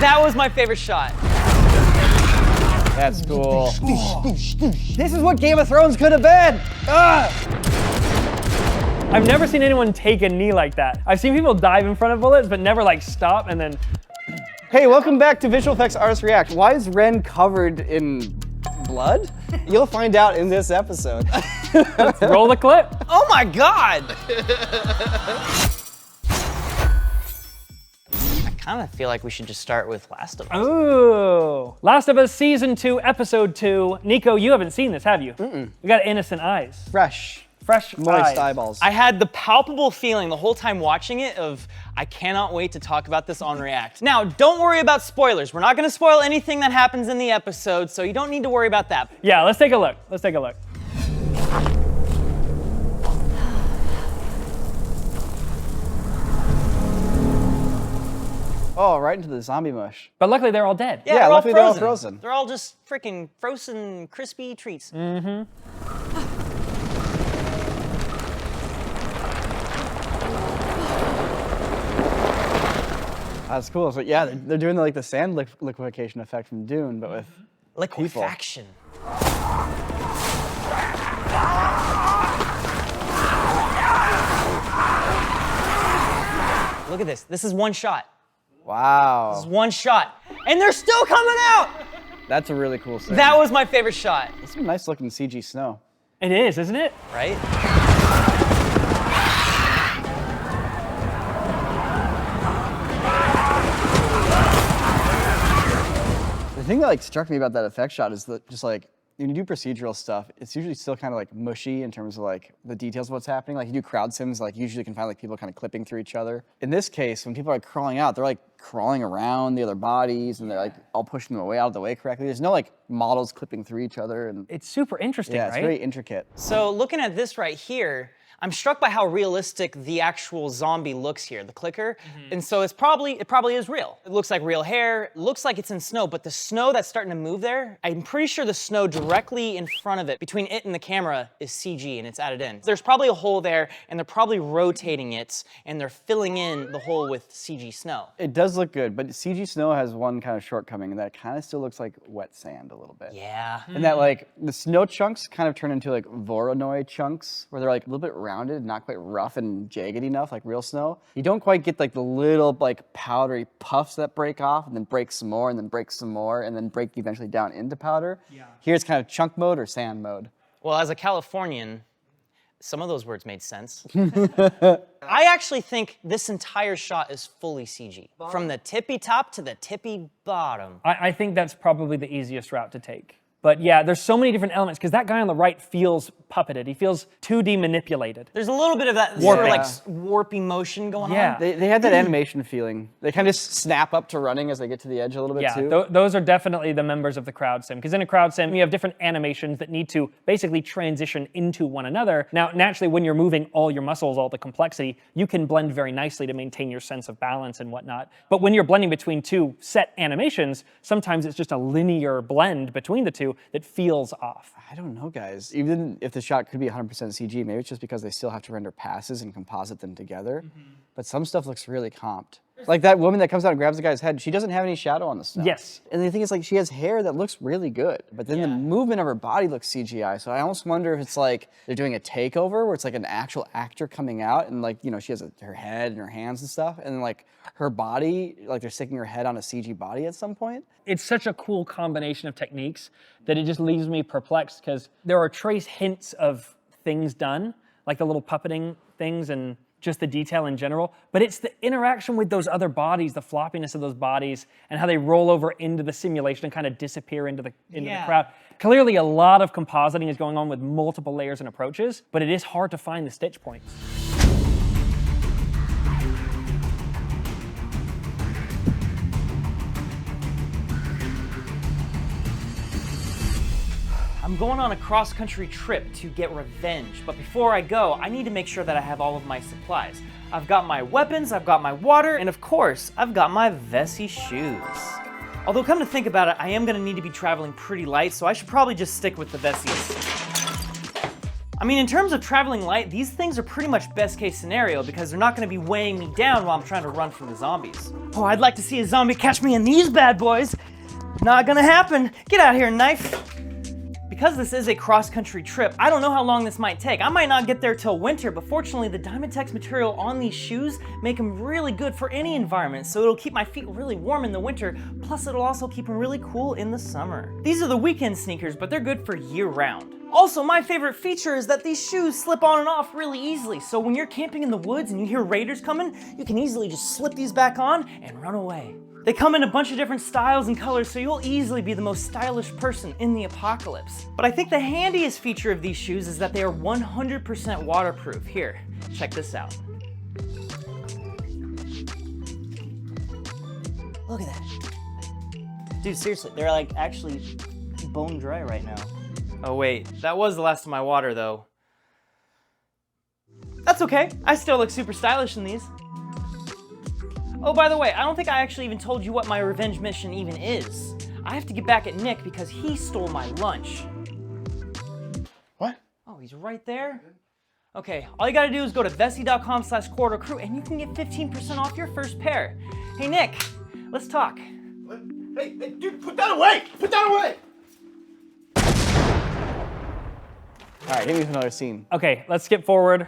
That was my favorite shot. That's cool. This is what Game of Thrones could have been. I've never seen anyone take a knee like that. I've seen people dive in front of bullets, but never like stop and then. Hey, welcome back to Visual Effects Artists React. Why is Wren covered in blood? You'll find out in this episode. Let's roll the clip. Oh my God! I kind of feel like we should just start with Last of Us. Ooh. Last of Us Season 2, Episode 2. Niko, you haven't seen this, have you? You got innocent eyes. Fresh. Fresh Moist eyes. eyeballs. I had the palpable feeling the whole time watching it of, I cannot wait to talk about this on React. Now, don't worry about spoilers. We're not gonna spoil anything that happens in the episode, so you don't need to worry about that. Yeah, let's take a look. Let's take a look. Oh, right into the zombie mush. But luckily they're all dead. Yeah, luckily they're all frozen. They're all just freaking frozen, crispy treats. That's cool. So yeah, they're doing like the sand liquefaction effect from Dune, but with Liquefaction. Look at this. This is one shot. wow. This is one shot. And they're still coming out! That's a really cool scene. That was my favorite shot. That's some nice looking CG snow. It is, isn't it? Right? The thing that like struck me about that effect shot is that just like when you do procedural stuff, it's usually still kind of like mushy in terms of like the details of what's happening. Like you do crowd sims, like usually you can find like people kind of clipping through each other. In this case, when people are like crawling out, they're like crawling around the other bodies and they're like all pushing them away out of the way correctly. There's no like models clipping through each other, and It's super interesting, yeah, right? it's very intricate. So looking at this right here, I'm struck by how realistic the actual zombie looks here, the clicker. And so it probably is real. It looks like real hair, it looks like it's in snow, but the snow that's starting to move there, I'm pretty sure the snow directly in front of it, between it and the camera, is CG and it's added in. There's probably a hole there and they're probably rotating it and they're filling in the hole with CG snow. It does look good, but CG snow has one kind of shortcoming, and that it kind of still looks like wet sand a little bit. Yeah. And that like the snow chunks kind of turn into like Voronoi chunks, where they're like a little bit rounded, not quite rough and jagged enough like real snow. You don't quite get like the little like powdery puffs that break off and then break some more and then break some more and then break eventually down into powder. Yeah. Here it's kind of chunk mode or sand mode. Well, as a Californian, some of those words made sense. I actually think this entire shot is fully CG. From the tippy top to the tippy bottom. I think that's probably the easiest route to take. But yeah, there's so many different elements because that guy on the right feels puppeted. He feels 2D manipulated. There's a little bit of that sort of like warpy motion going on. They had that animation feeling. They kind of snap up to running as they get to the edge a little bit too. Yeah, those are definitely the members of the crowd sim. Because in a crowd sim, you have different animations that need to basically transition into one another. Now, naturally, when you're moving all your muscles, all the complexity, you can blend very nicely to maintain your sense of balance and whatnot. But when you're blending between two set animations, sometimes it's just a linear blend between the two that feels off. I don't know, guys. Even if the shot could be 100% CG, maybe it's just because they still have to render passes and composite them together. But some stuff looks really comped. Like that woman that comes out and grabs the guy's head, she doesn't have any shadow on the snow. Yes. And the thing is, like, she has hair that looks really good, but then the movement of her body looks CGI. So I almost wonder if it's like they're doing a takeover where it's like an actual actor coming out and like, you know, she has her head and her hands and stuff, and then like her body, like they're sticking her head on a CG body at some point. It's such a cool combination of techniques that it just leaves me perplexed because there are trace hints of things done, like the little puppeting things and just the detail in general, but it's the interaction with those other bodies, the floppiness of those bodies, and how they roll over into the simulation and kind of disappear into the crowd. Clearly a lot of compositing is going on with multiple layers and approaches, but it is hard to find the stitch points. I'm going on a cross-country trip to get revenge, but before I go, I need to make sure that I have all of my supplies. I've got my weapons, I've got my water, and of course, I've got my Vessi shoes. Although come to think about it, I am gonna need to be traveling pretty light, so I should probably just stick with the Vessies. I mean, in terms of traveling light, these things are pretty much best case scenario because they're not gonna be weighing me down while I'm trying to run from the zombies. Oh, I'd like to see a zombie catch me in these bad boys. Not gonna happen. Get out of here, knife. Because this is a cross-country trip, I don't know how long this might take. I might not get there till winter, but fortunately the Diamond-Tex material on these shoes make them really good for any environment, so it'll keep my feet really warm in the winter, plus it'll also keep them really cool in the summer. These are the weekend sneakers, but they're good for year-round. Also, my favorite feature is that these shoes slip on and off really easily, so when you're camping in the woods and you hear raiders coming, you can easily just slip these back on and run away. They come in a bunch of different styles and colors, so you'll easily be the most stylish person in the apocalypse. But I think the handiest feature of these shoes is that they are 100% waterproof. Here, check this out. Look at that. Dude, seriously, they're like actually bone dry right now. Oh wait, that was the last of my water though. That's okay, I still look super stylish in these. Oh, by the way, I don't think I actually even told you what my revenge mission even is. I have to get back at Nick because he stole my lunch. What? Oh, he's right there? Okay, all you gotta do is go to vessi.com/quartercrew and you can get 15% off your first pair. Hey Nick, let's talk. What? Hey, dude, put that away! Put that away! All right, hit me with another scene. Okay, let's skip forward.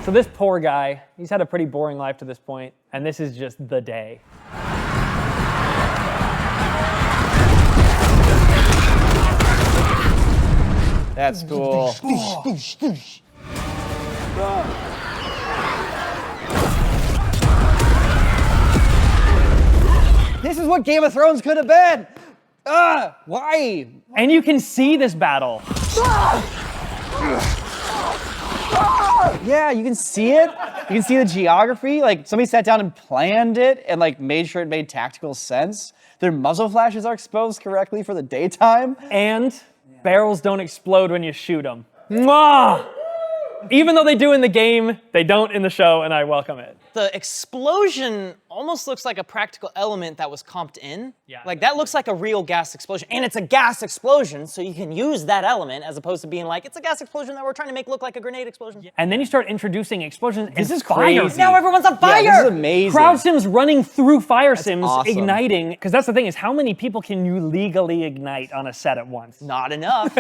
So this poor guy, he's had a pretty boring life to this point, and this is just the day. That's cool. This is what Game of Thrones could have been. Why? And you can see this battle. Yeah, you can see it. You can see the geography. Like somebody sat down and planned it and like made sure it made tactical sense. Their muzzle flashes are exposed correctly for the daytime. And barrels don't explode when you shoot them. Mwah! Even though they do in the game, they don't in the show, and I welcome it. The explosion almost looks like a practical element that was comped in. Yeah. Like that looks like a real gas explosion, and it's a gas explosion, so you can use that element as opposed to being like, it's a gas explosion that we're trying to make look like a grenade explosion. Yeah. And then you start introducing explosions This and is fire. crazy. Now everyone's on fire! Yeah, this is amazing. Crowd sims running through fire sims, awesome. igniting. Because that's the thing is, how many people can you legally ignite on a set at once? Not enough.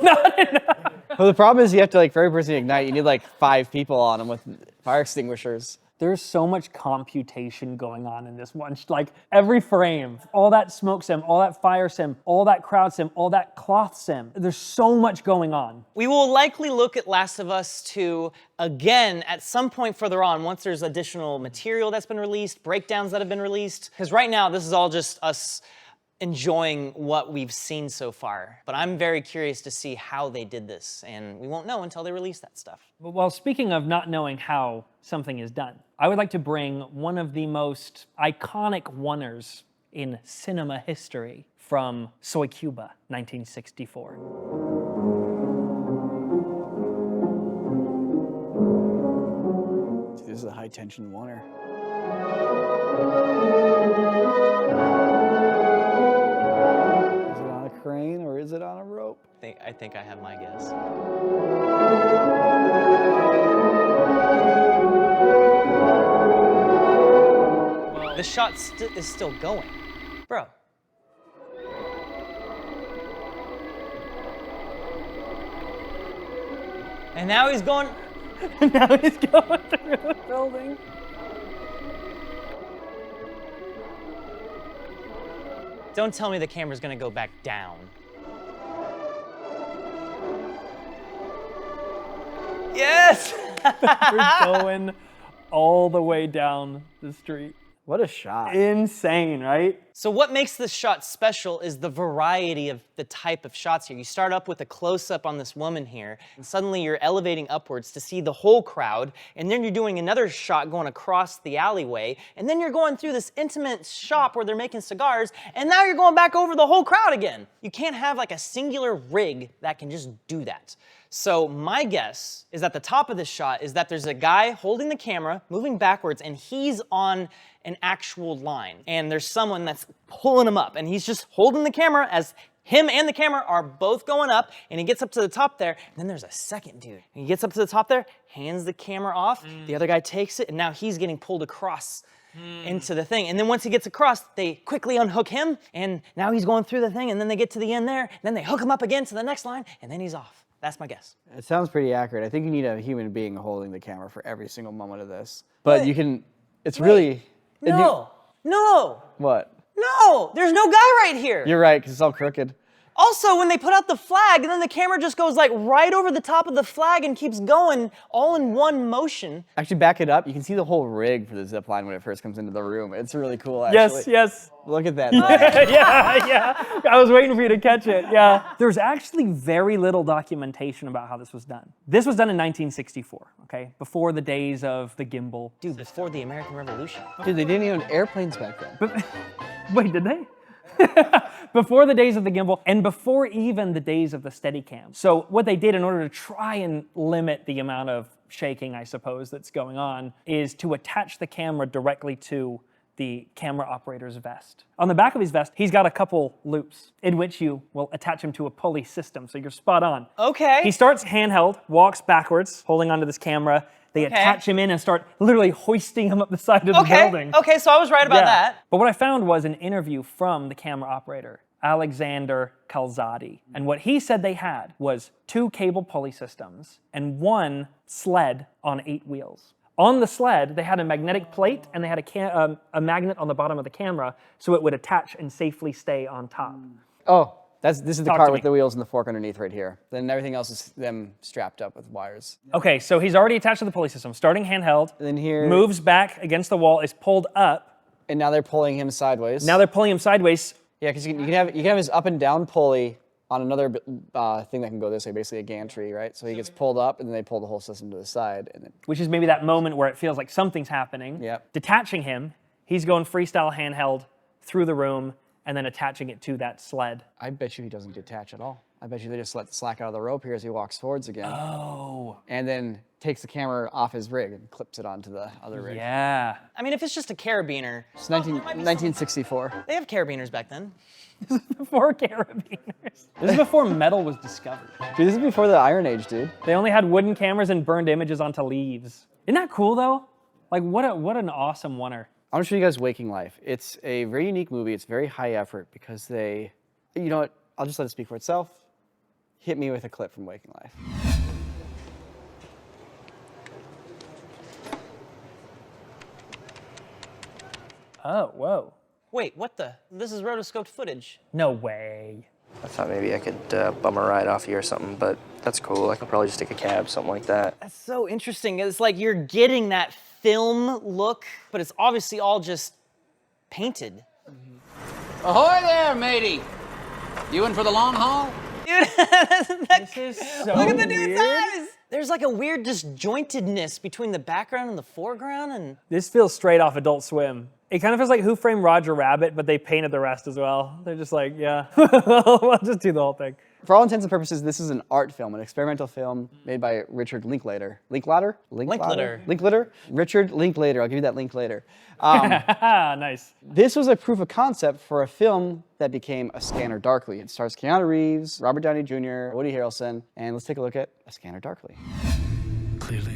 Not enough. Well, the problem is you have to like for every person you ignite, you need like 5 people on them with fire extinguishers. There's so much computation going on in this one. Like every frame, all that smoke sim, all that fire sim, all that crowd sim, all that cloth sim. There's so much going on. We will likely look at Last of Us 2 again at some point further on once there's additional material that's been released, breakdowns that have been released. Because right now, this is all just us enjoying what we've seen so far. But I'm very curious to see how they did this, and we won't know until they release that stuff. But while speaking of not knowing how something is done, I would like to bring one of the most iconic oners in cinema history from Soy Cuba, 1964. This is a high tension oner. Is it on a crane or is it on a rope? I think I have my guess. The shot is still going. Bro. And now he's going... Now he's going through the building. Don't tell me the camera's gonna go back down. Yes! We're going all the way down the street. What a shot. Insane, right? So what makes this shot special is the variety of the type of shots here. You start up with a close-up on this woman here, and suddenly you're elevating upwards to see the whole crowd, and then you're doing another shot going across the alleyway, and then you're going through this intimate shop where they're making cigars, and now you're going back over the whole crowd again. You can't have like a singular rig that can just do that. So my guess is at the top of this shot is that there's a guy holding the camera, moving backwards, and he's on an actual line. And there's someone that's it's pulling him up, and he's just holding the camera as him and the camera are both going up, and he gets up to the top there, and then there's a second dude. And he gets up to the top there, hands the camera off, the other guy takes it, and now he's getting pulled across into the thing. And then once he gets across, they quickly unhook him, and now he's going through the thing, and then they get to the end there, and then they hook him up again to the next line, and then he's off. That's my guess. It sounds pretty accurate. I think you need a human being holding the camera for every single moment of this. But you can, it's really... No, What? no, there's no guy right here. You're right, because it's all crooked. Also, when they put out the flag, and then the camera just goes like right over the top of the flag and keeps going all in one motion. Actually, back it up. You can see the whole rig for the zip line when it first comes into the room. It's really cool, actually. Yes. Look at that. yeah. I was waiting for you to catch it. Yeah. There's actually very little documentation about how this was done. This was done in 1964, okay? Before the days of the gimbal. Dude, before the American Revolution. Dude, they didn't even have airplanes back then. Wait, did they? Before the days of the gimbal and before even the days of the Steadicam. So what they did in order to try and limit the amount of shaking, I suppose, that's going on, is to attach the camera directly to the camera operator's vest. On the back of his vest, he's got a couple loops in which you will attach him to a pulley system, so you're spot on. Okay. He starts handheld, walks backwards, holding onto this camera. They attach him in and start literally hoisting him up the side of the building. Okay, so I was right about that. But what I found was an interview from the camera operator, Alexander Kalzadi. And what he said they had was 2 cable pulley systems and 1 sled on 8 wheels. On the sled, they had a magnetic plate and they had a magnet on the bottom of the camera so it would attach and safely stay on top. Oh, this is the Talk car to with me. the wheels and the fork underneath right here. Then everything else is them strapped up with wires. Okay, so he's already attached to the pulley system, starting handheld, And then here... moves back against the wall, is pulled up. And now they're pulling him sideways. Now they're pulling him sideways. Yeah, because you can have his up and down pulley on another thing that can go this way, basically a gantry, right? So he gets pulled up, and then they pull the whole system to the side. And then... Which is maybe that moment where it feels like something's happening. Yep. Detaching him, he's going freestyle handheld through the room and then attaching it to that sled. I bet you he doesn't detach at all. I bet you they just let the slack out of the rope here as he walks forwards again. Oh. And then takes the camera off his rig and clips it onto the other rig. Yeah. I mean, if it's just a carabiner, It's 1964. they have carabiners back then. Before carabiners. This is before metal was discovered. Dude, this is before the Iron Age, dude. They only had wooden cameras and burned images onto leaves. Isn't that cool though? Like what an awesome oneer. I want to show you guys Waking Life. It's a very unique movie. It's very high effort because they, you know what? I'll just let it speak for itself. Hit me with a clip from Waking Life. Oh, whoa. Wait, what the? This is rotoscoped footage. No way. I thought maybe I could bum a ride off you or something, but that's cool. I could probably just take a cab, something like that. That's so interesting. It's like you're getting that film look, but it's obviously all just painted. Ahoy there, matey! You in for the long haul? Dude, This is so look at the dude's weird. eyes! There's like a weird disjointedness between the background and the foreground, and This feels straight off Adult Swim. It kind of feels like Who Framed Roger Rabbit, but they painted the rest as well. They're just like, yeah, we'll just do the whole thing. For all intents and purposes, this is an art film, an experimental film made by Richard Linklater. Linklater? Richard Linklater. I'll give you that link later. Nice. This was a proof of concept for a film that became A Scanner Darkly. It stars Keanu Reeves, Robert Downey Jr., Woody Harrelson, and let's take a look at A Scanner Darkly. Clearly.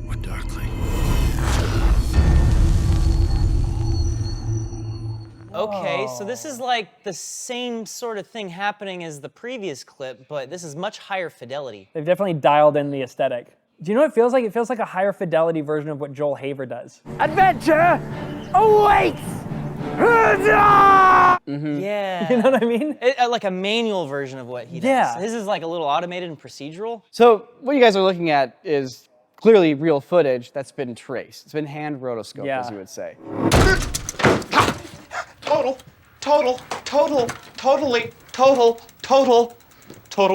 What darkly? okay, so this is like the same sort of thing happening as the previous clip, but this is much higher fidelity. They've definitely dialed in the aesthetic. Do you know what it feels like? It feels like a higher fidelity version of what Joel Haver does. Adventure awaits! Yeah. You know what I mean? Like a manual version of what he does. Yeah. His is like a little automated and procedural. So what you guys are looking at is clearly real footage that's been traced. It's been hand rotoscoped, Yeah. as you would say. Total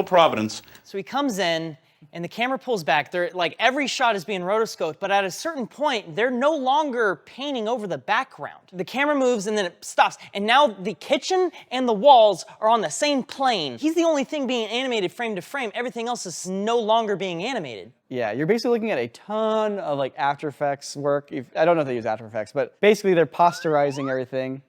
providence. So he comes in, and the camera pulls back. They're like every shot is being rotoscoped, but at a certain point, they're no longer painting over the background. The camera moves and then it stops, and now the kitchen and the walls are on the same plane. He's the only thing being animated frame to frame. Everything else is no longer being animated. Yeah, you're basically looking at a ton of like After Effects work. I don't know if they use After Effects, but basically they're posterizing everything.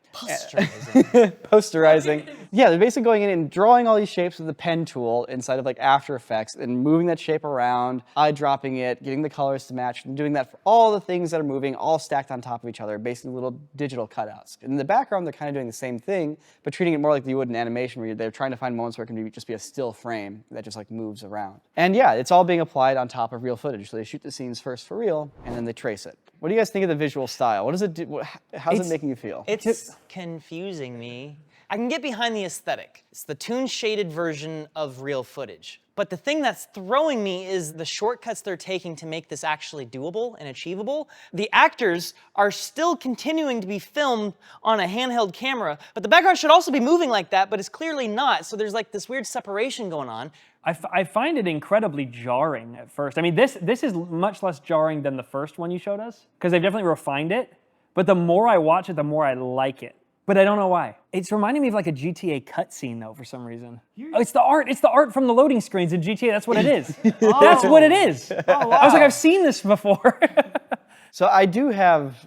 Posterizing. Yeah, they're basically going in and drawing all these shapes with the pen tool inside of like After Effects and moving that shape around, eyedropping it, getting the colors to match, and doing that for all the things that are moving, all stacked on top of each other, basically little digital cutouts. And in the background, they're kind of doing the same thing, but treating it more like you would in animation, where they're trying to find moments where it can just be a still frame that just like moves around. And yeah, it's all being applied on top of real footage. So they shoot the scenes first for real, and then they trace it. What do you guys think of the visual style? What does it do? How's it making you feel? It's confusing me. I can get behind the aesthetic. It's the toon-shaded version of real footage. But the thing that's throwing me is the shortcuts they're taking to make this actually doable and achievable. The actors are still continuing to be filmed on a handheld camera, but the background should also be moving like that, but it's clearly not. So there's like this weird separation going on. I find it incredibly jarring at first. I mean, this is much less jarring than the first one you showed us, because they've definitely refined it. But the more I watch it, the more I like it. But I don't know why. It's reminding me of like a GTA cutscene though, for some reason. Oh, it's the art. It's the art from the loading screens in GTA. That's what it is. That's what it is. Oh, wow. I was like, I've seen this before. So I do have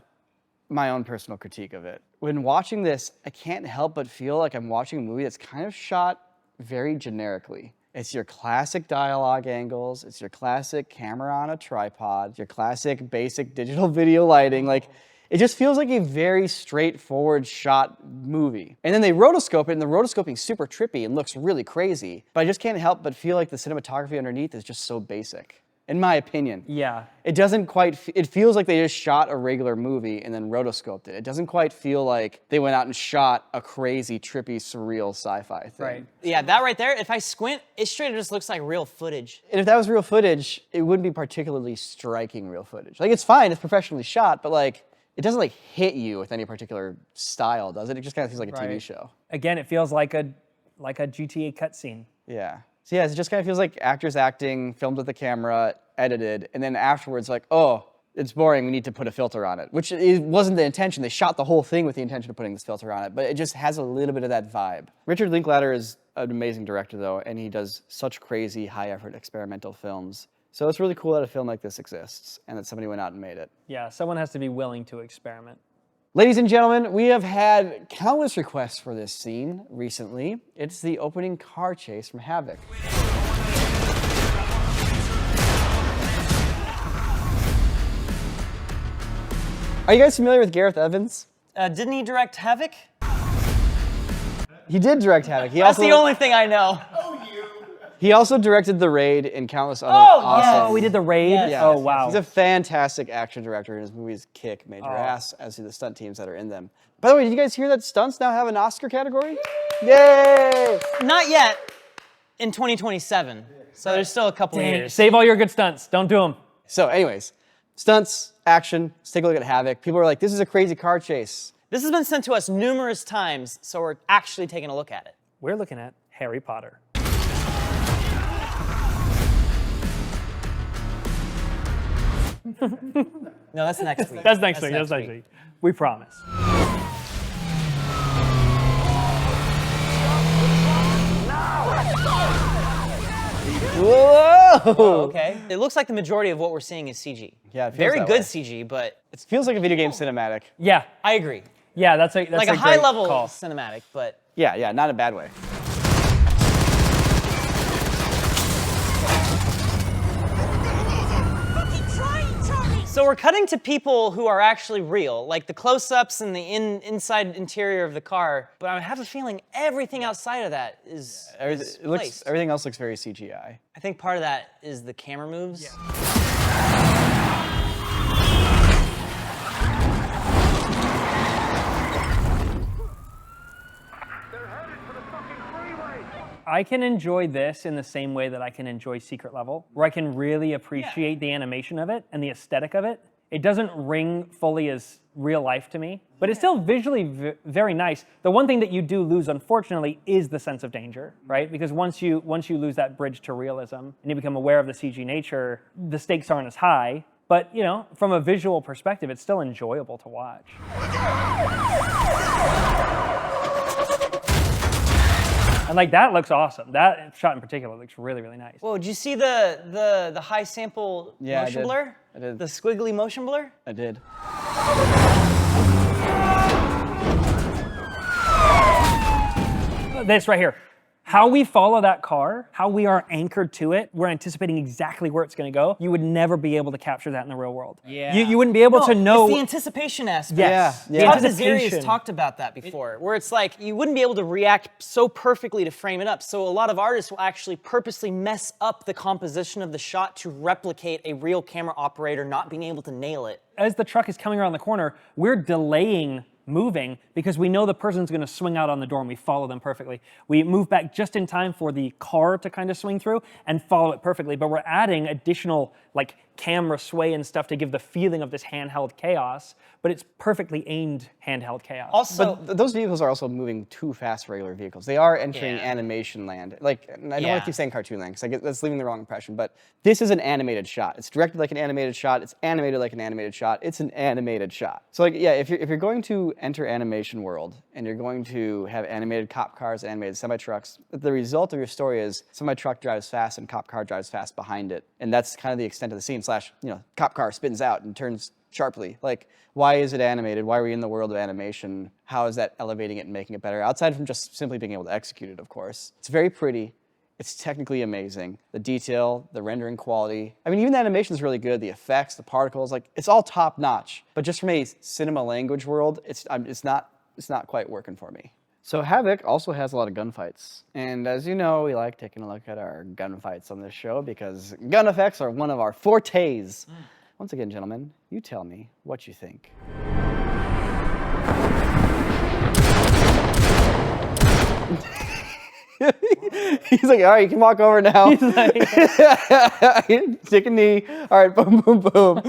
my own personal critique of it. When watching this, I can't help but feel like I'm watching a movie that's kind of shot very generically. It's your classic dialogue angles. It's your classic camera on a tripod. Your classic basic digital video lighting. Like, it just feels like a very straightforward shot movie. And then they rotoscope it, and the rotoscoping's super trippy and looks really crazy. But I just can't help but feel like the cinematography underneath is just so basic, in my opinion. Yeah. It doesn't quite, it feels like they just shot a regular movie and then rotoscoped it. It doesn't quite feel like they went out and shot a crazy, trippy, surreal sci-fi thing. Right. Yeah, that right there, if I squint, it straight just looks like real footage. And if that was real footage, it wouldn't be particularly striking real footage. Like, it's fine, it's professionally shot, but like, it doesn't like hit you with any particular style, does it? It just kind of feels like a TV show. Again, it feels like a GTA cutscene. Yeah. So yeah, it just kind of feels like actors acting, filmed with the camera, edited, and then afterwards like, oh, it's boring, we need to put a filter on it. Which it wasn't the intention. They shot the whole thing with the intention of putting this filter on it, but it just has a little bit of that vibe. Richard Linklater is an amazing director though, and he does such crazy, high-effort experimental films. So it's really cool that a film like this exists and that somebody went out and made it. Yeah, someone has to be willing to experiment. Ladies and gentlemen, we have had countless requests for this scene recently. It's the opening car chase from Havoc. Are you guys familiar with Gareth Evans? Didn't he direct Havoc? He did direct Havoc. That's the only thing I know. He also directed The Raid and countless other Oh, awesome... Oh, we did The Raid? Yes. Oh, wow. He's a fantastic action director, and his movies kick major ass, as do the stunt teams that are in them. By the way, did you guys hear that stunts now have an Oscar category? Yay! Not yet. In 2027. So there's still a couple Dang, years. save all your good stunts. Don't do them. So anyways, stunts, action, let's take a look at Havoc. People are like, this is a crazy car chase. This has been sent to us numerous times, so we're actually taking a look at it. We're looking at Harry Potter. No, that's next week. That's next week. That's next week. We promise. Whoa! Okay. It looks like the majority of what we're seeing is CG. Yeah, it feels Very that good way. CG, but It feels like a video game cinematic. Yeah. I agree. Yeah, that's a Like a great high-level call. cinematic, but Yeah, not in a bad way. so we're cutting to people who are actually real, like the close-ups and the inside interior of the car. But I have a feeling everything outside of that is placed. Everything else looks very CGI. I think part of that is the camera moves. Yeah. I can enjoy this in the same way that I can enjoy Secret Level, where I can really appreciate the animation of it and the aesthetic of it. It doesn't ring fully as real life to me, but it's still visually very nice. The one thing that you do lose, unfortunately, is the sense of danger, right? Because once you lose that bridge to realism and you become aware of the CG nature, the stakes aren't as high. But, you know, from a visual perspective, it's still enjoyable to watch. And like that looks awesome. That shot in particular looks really, really nice. Whoa, did you see the high sample Yeah, I motion did. blur? I did. The squiggly motion blur? I did. This right here. How we follow that car, how we are anchored to it, we're anticipating exactly where it's gonna go. You would never be able to capture that in the real world. Yeah. You wouldn't be able to know. It's the anticipation aspect. Yes. Yeah. Todd Anticipation. Nazeri has talked about that before, where it's like you wouldn't be able to react so perfectly to frame it up. So a lot of artists will actually purposely mess up the composition of the shot to replicate a real camera operator not being able to nail it. As the truck is coming around the corner, we're delaying moving because we know the person's going to swing out on the door and we follow them perfectly. We move back just in time for the car to kind of swing through and follow it perfectly, but we're adding additional like camera sway and stuff to give the feeling of this handheld chaos, but it's perfectly aimed handheld chaos. Also, But those vehicles are also moving too fast for regular vehicles. They are entering Yeah. animation land. Like, and I don't want Yeah. to keep saying cartoon land because that's leaving the wrong impression, but this is an animated shot. It's directed like an animated shot. It's animated like an animated shot. It's an animated shot. So like, yeah, if you're going to enter animation world and you're going to have animated cop cars, animated semi-trucks, the result of your story is semi-truck drives fast and cop car drives fast behind it. And that's kind of the extent of the scene, slash, you know, cop car spins out and turns sharply. Like, why is it animated? Why are we in the world of animation? How is that elevating it and making it better? Outside from just simply being able to execute it, of course. It's very pretty. It's technically amazing. The detail, the rendering quality. I mean, even the animation is really good. The effects, the particles, like, it's all top notch. But just from a cinema language world, it's not quite working for me. So Havoc also has a lot of gunfights. And as you know, we like taking a look at our gunfights on this show because gun effects are one of our fortes. Once again, gentlemen, you tell me what you think. He's like, all right, you can walk over now. He's like, Take a knee. All right, boom, boom, boom.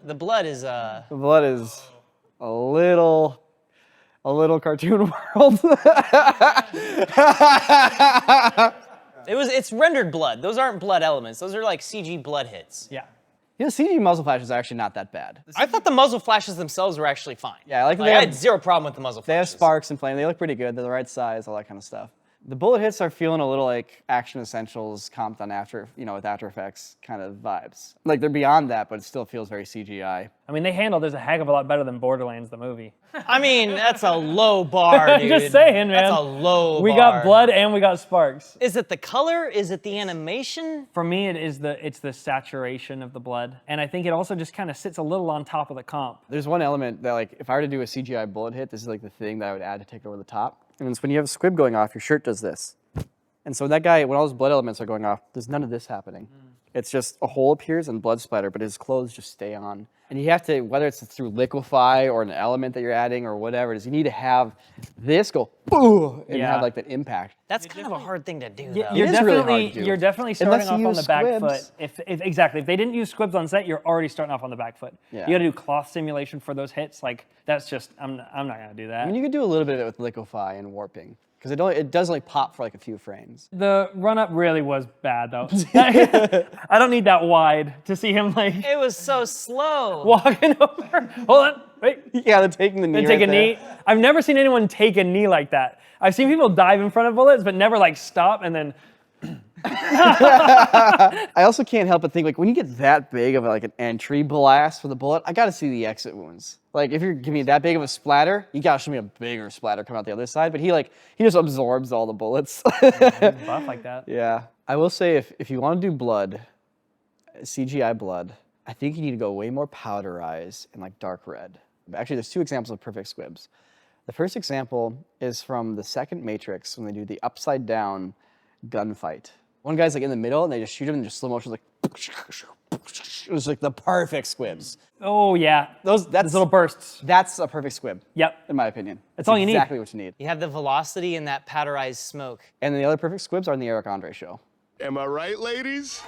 the blood is The blood is a little cartoon world. it's rendered blood. Those aren't blood elements. Those are like CG blood hits. yeah. You know, CG muzzle flashes are actually not that bad. I thought the muzzle flashes themselves were actually fine. Yeah, like I they had have, zero problem with the muzzle they have flashes. sparks and flame. They look pretty good. They're the right size, all that kind of stuff. The bullet hits are feeling a little like Action Essentials comped on with After Effects kind of vibes. Like they're beyond that, but it still feels very CGI. I mean, they handled this a heck of a lot better than Borderlands, the movie. I mean, that's a low bar, dude. Just saying, man. That's a low We bar. got blood and we got sparks. Is it the color? Is it the animation? For me, it's the saturation of the blood. And I think it also just kind of sits a little on top of the comp. There's one element that, like, if I were to do a CGI bullet hit, this is like the thing that I would add to take it over the top. And it's when you have a squib going off, your shirt does this. And so that guy, when all those blood elements are going off, there's none of this happening. It's just a hole appears and blood splatter, but his clothes just stay on. And you have to, whether it's through liquefy or an element that you're adding or whatever it is, you need to have this go boo and Yeah. have like that impact. That's kind of a hard thing to do, though. You're is really hard to do. you're definitely starting Unless you off on use the back squibs. foot. Exactly. If they didn't use squibs on set, you're already starting off on the back foot. Yeah. You got to do cloth simulation for those hits. Like that's just I'm not gonna do that. I mean, you could do a little bit of it with liquefy and warping. Because it does only pop for like a few frames. The run up really was bad though. I don't need that wide to see him like It was so slow. walking over. Hold on, wait. Yeah, they're taking the knee. They take right a there. knee. I've never seen anyone take a knee like that. I've seen people dive in front of bullets, but never like stop and then. I also can't help but think, like, when you get that big of like an entry blast for the bullet, I gotta see the exit wounds. Like, if you're giving me that big of a splatter, you gotta show me a bigger splatter coming out the other side. But he just absorbs all the bullets. Buff like that. Yeah. I will say, if you want to do blood, CGI blood, I think you need to go way more powderized and like dark red. Actually, there's two examples of perfect squibs. The first example is from the second Matrix when they do the upside down gunfight. One guy's like in the middle and they just shoot him and just slow motion like it was like the perfect squibs. Oh yeah. Those little bursts. That's a perfect squib. Yep. In my opinion. That's all you need. Exactly what you need. You have the velocity and that powderized smoke. And the other perfect squibs are in the Eric Andre show. Am I right, ladies?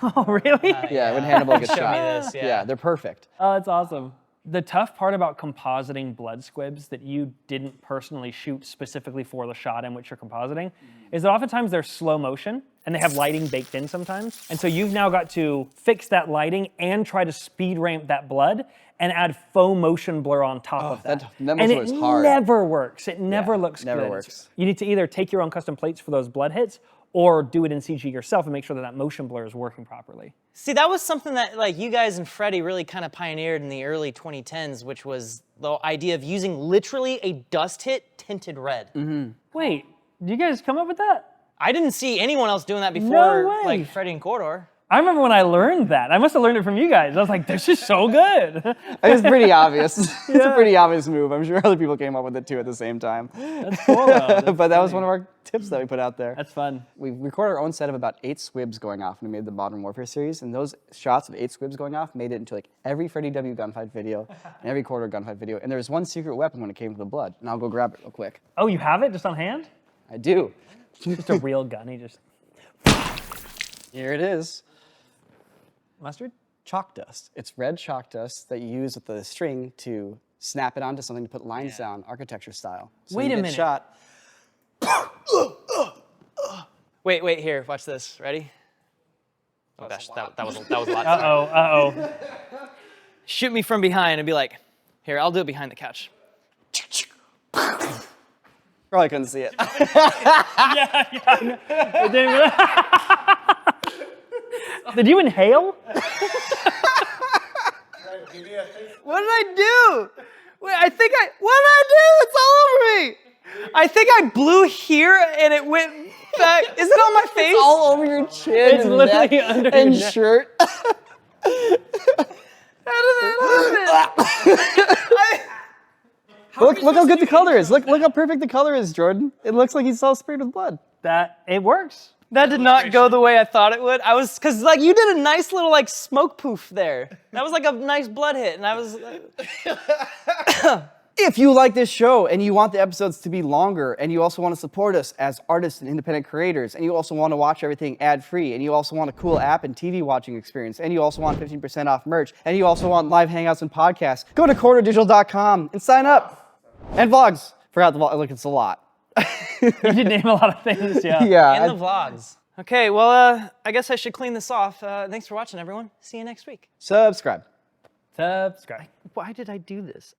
Oh really? Yeah, when Hannibal gets Show shot. me this, yeah. Yeah, they're perfect. Oh, that's awesome. The tough part about compositing blood squibs that you didn't personally shoot specifically for the shot in which you're compositing is that oftentimes they're slow motion and they have lighting baked in sometimes. And so you've now got to fix that lighting and try to speed ramp that blood and add faux motion blur on top of that. that and was it hard. never works. It never looks never good. works. You need to either take your own custom plates for those blood hits or do it in CG yourself and make sure that that motion blur is working properly. See, that was something that like you guys and Freddie really kind of pioneered in the early 2010s, which was the idea of using literally a dust hit tinted red. Wait, did you guys come up with that? I didn't see anyone else doing that before, No way. like Freddie and Corridor. I remember when I learned that. I must have learned it from you guys. I was like, this is so good. It's pretty obvious. It's a pretty obvious move. I'm sure other people came up with it too at the same time. That's cool though. But that was one of our tips that we put out there. That's fun. We recorded our own set of about 8 squibs going off when we made the Modern Warfare series, and those shots of 8 squibs going off made it into like every Freddie W gunfight video and every Corridor gunfight video. And there was one secret weapon when it came to the blood, and I'll go grab it real quick. Oh, you have it just on hand? I do. Just a real gun. He just Here it is. mustard. Chalk dust. It's red chalk dust that you use with the string to snap it onto something to put lines down, architecture style. So Wait you a get minute. Shot. Wait, here, watch this. Ready? Oh gosh, that was a lot. Uh-oh. Shoot me from behind and be like, here, I'll do it behind the couch. Probably couldn't see it. Did you inhale? What did I do? Wait, what did I do? It's all over me. I think I blew here and it went back. Is it on my face? It's all over your chin It's and literally neck under your and neck. shirt. How did that happen? Look how good the color is. Look how perfect the color is, Jordan. It looks like he's all sprayed with blood. It works. That did not go the way I thought it would. Cause like you did a nice little like smoke poof there. That was like a nice blood hit, and I was like, If you like this show and you want the episodes to be longer, and you also want to support us as artists and independent creators, and you also want to watch everything ad-free, and you also want a cool app and TV watching experience, and you also want 15% off merch, and you also want live hangouts and podcasts, go to quarterdigital.com and sign up. And vlogs. Forgot the vlog. Look, it's a lot. You did name a lot of things, yeah. Yeah. and the vlogs. Okay, well, I guess I should clean this off. Thanks for watching, everyone. See you next week. Subscribe. Subscribe. Why did I do this?